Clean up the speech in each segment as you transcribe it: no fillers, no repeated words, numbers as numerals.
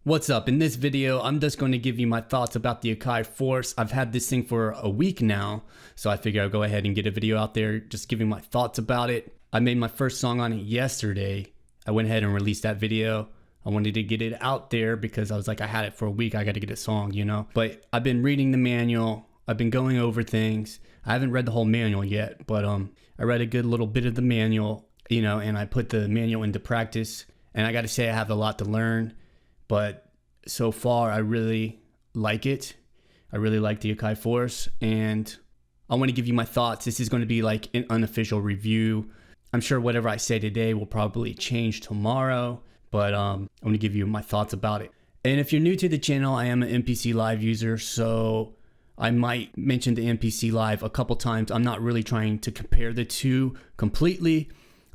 What's up? In this video, I'm just going to give you my thoughts about the Akai Force. I've had this thing for a week now, so I figure I'll go ahead and get a video out there just giving my thoughts about it. I made my first song on it yesterday. I went ahead and released that video. I wanted to get it out there because I was like, I had it for a week. I got to get a song, you know? But I've been reading the manual. I've been going over things. I haven't read the whole manual yet, but I read a good little bit of the manual, you know, and I put the manual into practice. And I got to say I have a lot to learn. But so far, I really like it. I really like the Akai Force, and I want to give you my thoughts. This is going to be like an unofficial review. I'm sure whatever I say today will probably change tomorrow, but I'm going to give you my thoughts about it. And if you're new to the channel, I am an MPC Live user, so I might mention the MPC Live a couple times. I'm not really trying to compare the two completely.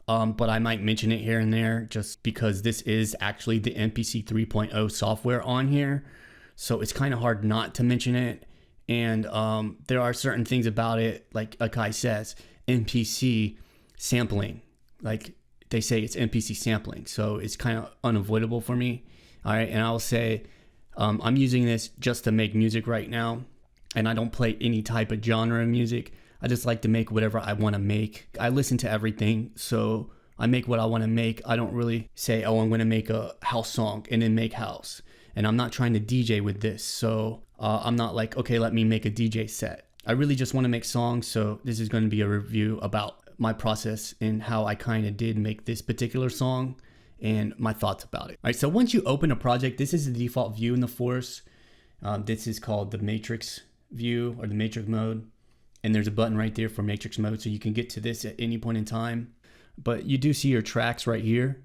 But I might mention it here and there just because this is actually the MPC 3.0 software on here. So it's kind of hard not to mention it. And there are certain things about it, like Akai says, MPC sampling. Like they say it's MPC sampling. So it's kind of unavoidable for me. All right. And I'll say I'm using this just to make music right now. And I don't play any type of genre of music. I just like to make whatever I want to make. I listen to everything, so I make what I want to make. I don't really say, oh, I'm going to make a house song and then make house. And I'm not trying to DJ with this, so I'm not like, okay, let me make a DJ set. I really just want to make songs, so this is going to be a review about my process and how I kind of did make this particular song and my thoughts about it. All right, so once you open a project, this is the default view in the Force. This is called the Matrix view or the Matrix mode. And there's a button right there for Matrix mode, so you can get to this at any point in time. But you do see your tracks right here.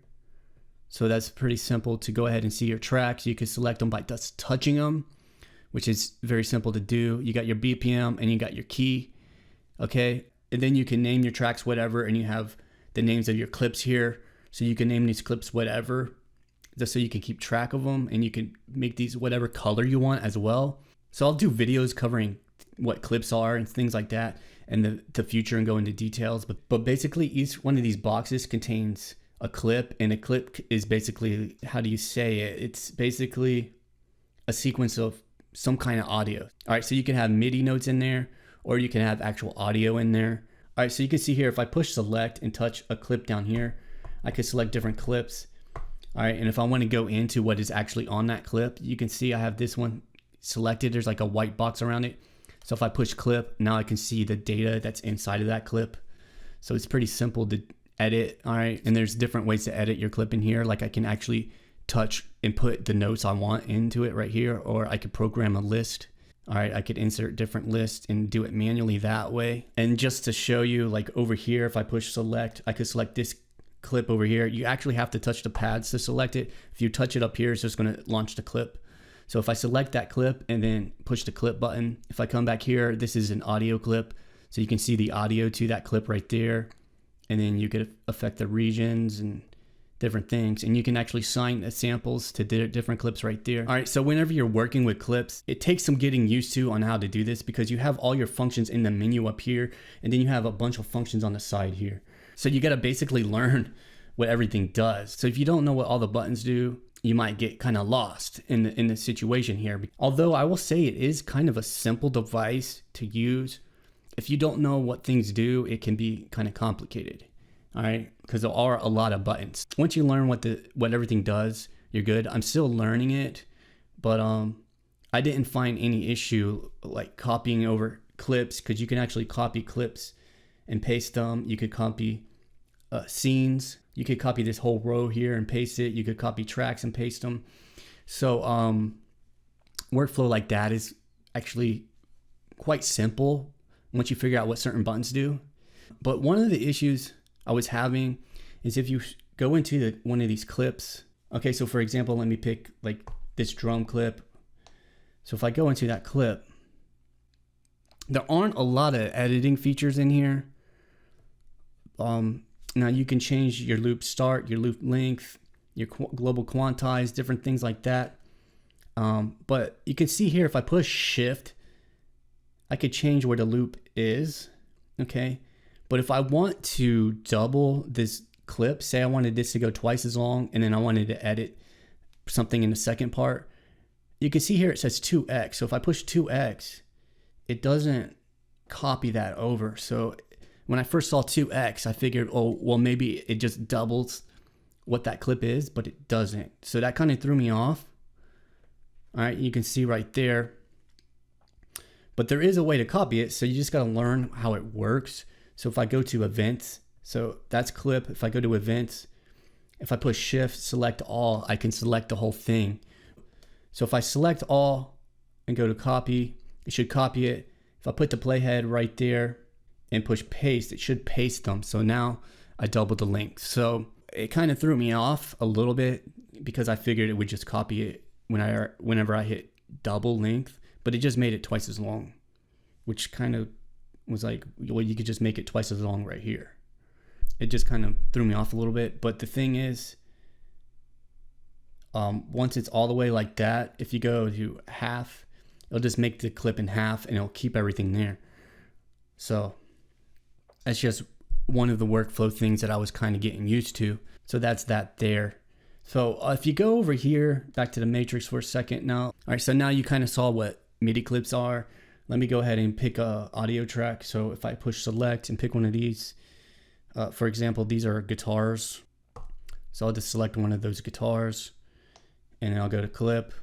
So that's pretty simple to go ahead and see your tracks. You can select them by just touching them, which is very simple to do. You got your BPM and you got your key, okay? And then you can name your tracks whatever, and you have the names of your clips here. So you can name these clips whatever, just so you can keep track of them, and you can make these whatever color you want as well. So I'll do videos covering what clips are and things like that, and the future, and go into details. But basically each one of these boxes contains a clip, and a clip is basically, how do you say it? It's basically a sequence of some kind of audio. All right, so you can have MIDI notes in there, or you can have actual audio in there. All right, so you can see here, if I push select and touch a clip down here, I could select different clips. All right, and if I want to go into what is actually on that clip, you can see I have this one selected. There's like a white box around it. So if I push clip, now I can see the data that's inside of that clip. So it's pretty simple to edit. All right. And there's different ways to edit your clip in here. Like I can actually touch and put the notes I want into it right here, or I could program a list. All right. I could insert different lists and do it manually that way. And just to show you, like over here, if I push select, I could select this clip over here. You actually have to touch the pads to select it. If you touch it up here, it's just going to launch the clip. So if I select that clip and then push the clip button, if I come back here, this is an audio clip. So you can see the audio to that clip right there. And then you could affect the regions and different things. And you can actually assign the samples to different clips right there. All right, so whenever you're working with clips, it takes some getting used to on how to do this, because you have all your functions in the menu up here, and then you have a bunch of functions on the side here. So you got to basically learn what everything does. So if you don't know what all the buttons do, you might get kind of lost in the situation here. Although I will say it is kind of a simple device to use. If you don't know what things do, it can be kind of complicated. All right, because there are a lot of buttons. Once you learn what everything does, you're good. I'm still learning it, but I didn't find any issue like copying over clips, because you can actually copy clips and paste them. You could copy scenes. You could copy this whole row here and paste it. You could copy tracks and paste them. So workflow like that is actually quite simple once you figure out what certain buttons do. But one of the issues I was having is if you go into one of these clips. Okay, so for example, let me pick like this drum clip. So if I go into that clip, there aren't a lot of editing features in here. Now you can change your loop start, your loop length, your global quantize, different things like that. But you can see here, if I push shift, I could change where the loop is, okay? But if I want to double this clip, say I wanted this to go twice as long, and then I wanted to edit something in the second part, you can see here it says 2x. So if I push 2x, it doesn't copy that over. So when I first saw 2x, I figured, oh, well, maybe it just doubles what that clip is, but it doesn't. So that kind of threw me off. All right, you can see right there. But there is a way to copy it, so you just got to learn how it works. So if I go to events, so that's clip. If I go to events, if I push shift, select all, I can select the whole thing. So if I select all and go to copy, it should copy it. If I put the playhead right there and push paste, it should paste them. So now I doubled the length. So it kind of threw me off a little bit because I figured it would just copy it whenever I hit double length, but it just made it twice as long, which kind of was like, well, you could just make it twice as long right here. It just kind of threw me off a little bit. But the thing is, once it's all the way like that, if you go to half, it'll just make the clip in half and it'll keep everything there. So that's just one of the workflow things that I was kind of getting used to. So that's that there. So if you go over here, back to the matrix for a second now. All right, so now you kind of saw what MIDI clips are. Let me go ahead and pick a audio track. So if I push select and pick one of these, for example, these are guitars. So I'll just select one of those guitars and then I'll go to clip.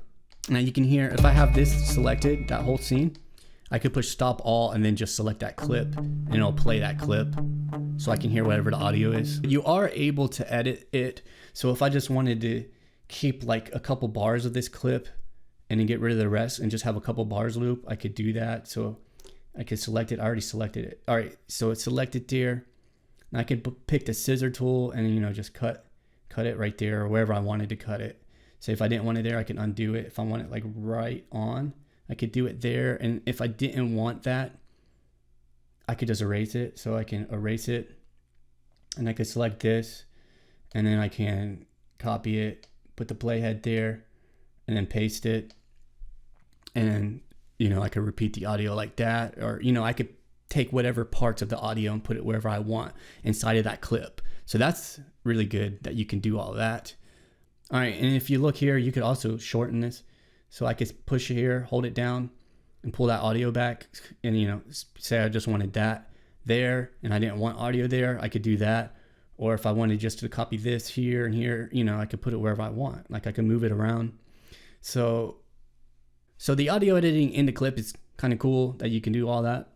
Now you can hear, if I have this selected, that whole scene, I could push stop all and then just select that clip and it'll play that clip so I can hear whatever the audio is. You are able to edit it. So if I just wanted to keep like a couple bars of this clip and then get rid of the rest and just have a couple bars loop, I could do that. So I could select it. I already selected it. All right, so it's selected there. And I could pick the scissor tool and, you know, just cut it right there or wherever I wanted to cut it. So if I didn't want it there, I can undo it. If I want it like right on, I could do it there. And if I didn't want that, I could just erase it. So I can erase it and I could select this and then I can copy it, put the playhead there and then paste it. And, you know, I could repeat the audio like that, or, you know, I could take whatever parts of the audio and put it wherever I want inside of that clip. So that's really good that you can do all that. All right, and if you look here, you could also shorten this. So I could push it here, hold it down, and pull that audio back. And, you know, say I just wanted that there, and I didn't want audio there, I could do that. Or if I wanted just to copy this here and here, you know, I could put it wherever I want. Like I can move it around. So the audio editing in the clip is kind of cool that you can do all that.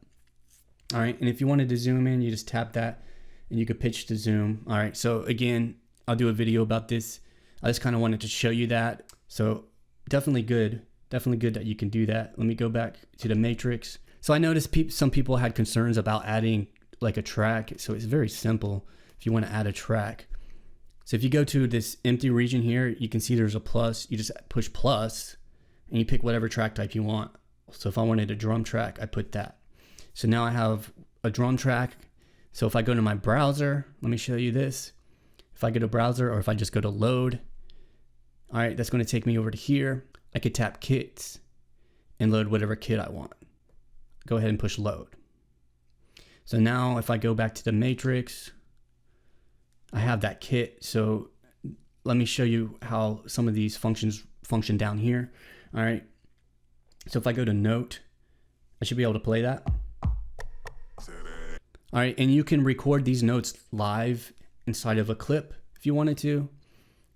All right, and if you wanted to zoom in, you just tap that, and you could pitch to zoom. All right, so again, I'll do a video about this. I just kind of wanted to show you that. So definitely good that you can do that. Let me go back to the matrix. So I noticed some people had concerns about adding like a track. So it's very simple if you want to add a track. So if you go to this empty region here, you can see there's a plus. You just push plus and you pick whatever track type you want. So if I wanted a drum track, I put that. So now I have a drum track. So if I go to my browser, let me show you this. If I go to browser or if I just go to load, all right, that's going to take me over to here. I could tap kits and load whatever kit I want. Go ahead and push load. So now if I go back to the matrix, I have that kit. So let me show you how some of these functions function down here. All right. So if I go to note, I should be able to play that. All right, and you can record these notes live inside of a clip if you wanted to.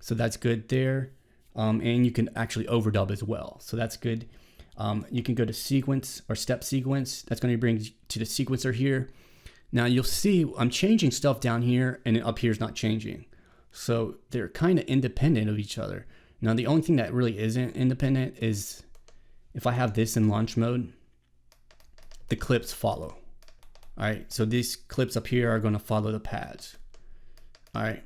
So that's good there. And you can actually overdub as well. So that's good. You can go to sequence or step sequence. That's going to bring you to the sequencer here. Now you'll see I'm changing stuff down here and up here is not changing. So they're kind of independent of each other. Now the only thing that really isn't independent is if I have this in launch mode, the clips follow. All right, so these clips up here are going to follow the pads. All right,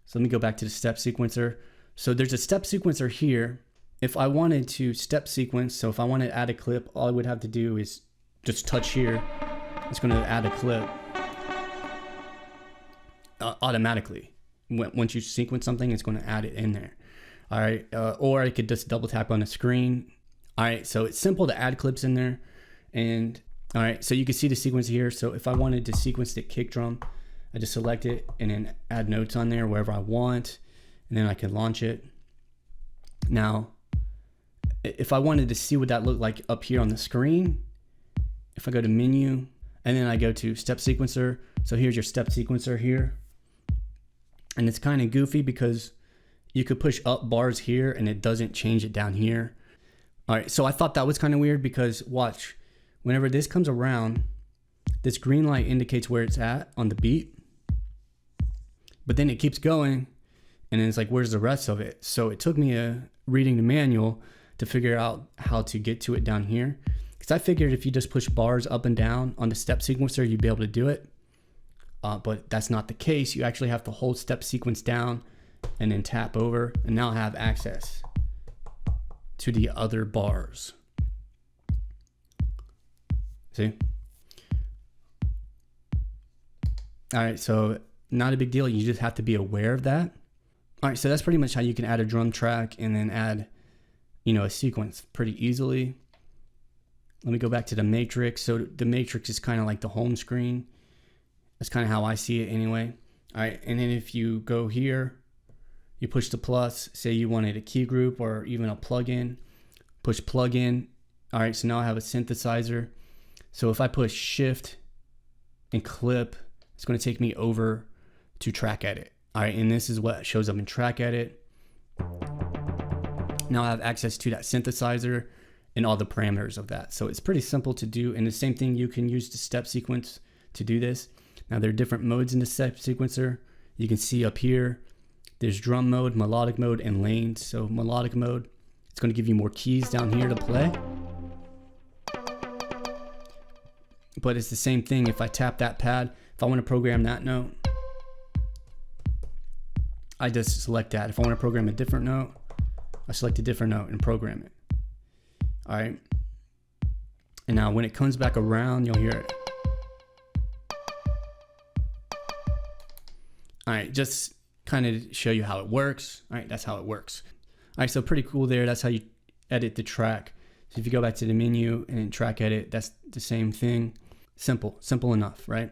so let me go back to the step sequencer. So there's a step sequencer here. If I wanted to step sequence, so if I want to add a clip, all I would have to do is just touch here. It's going to add a clip automatically. Once you sequence something, it's going to add it in there. All right, or I could just double tap on the screen. All right, so it's simple to add clips in there. And all right, so you can see the sequence here. So if I wanted to sequence the kick drum, I just select it and then add notes on there wherever I want. And then I can launch it. Now, if I wanted to see what that looked like up here on the screen, if I go to menu and then I go to step sequencer, so here's your step sequencer here. And it's kind of goofy because you could push up bars here and it doesn't change it down here. All right, so I thought that was kind of weird because watch, whenever this comes around, this green light indicates where it's at on the beat, but then it keeps going and then it's like, where's the rest of it? So it took me reading the manual to figure out how to get to it down here. Because I figured if you just push bars up and down on the step sequencer, you'd be able to do it. But that's not the case. You actually have to hold step sequence down and then tap over, and now I have access to the other bars. See? All right, so not a big deal. You just have to be aware of that. All right, so that's pretty much how you can add a drum track and then add, a sequence pretty easily. Let me go back to the matrix. So the matrix is kind of like the home screen. That's kind of how I see it anyway. All right, and then if you go here, you push the plus, say you wanted a key group or even a plugin, push plugin. All right, so now I have a synthesizer. So if I push shift and clip, it's going to take me over to track edit. All right, and this is what shows up in track edit. Now I have access to that synthesizer and all the parameters of that. So it's pretty simple to do. And the same thing, you can use the step sequence to do this. Now there are different modes in the step sequencer. You can see up here, there's drum mode, melodic mode, and lanes. So melodic mode, it's going to give you more keys down here to play. But it's the same thing. If I tap that pad, if I want to program that note, I just select that. If I want to program a different note, I select a different note and program it. All right. And now when it comes back around, you'll hear it. All right, just kind of show you how it works. All right, that's how it works. All right, so pretty cool there. That's how you edit the track. So if you go back to the menu and then track edit, that's the same thing. Simple enough, right?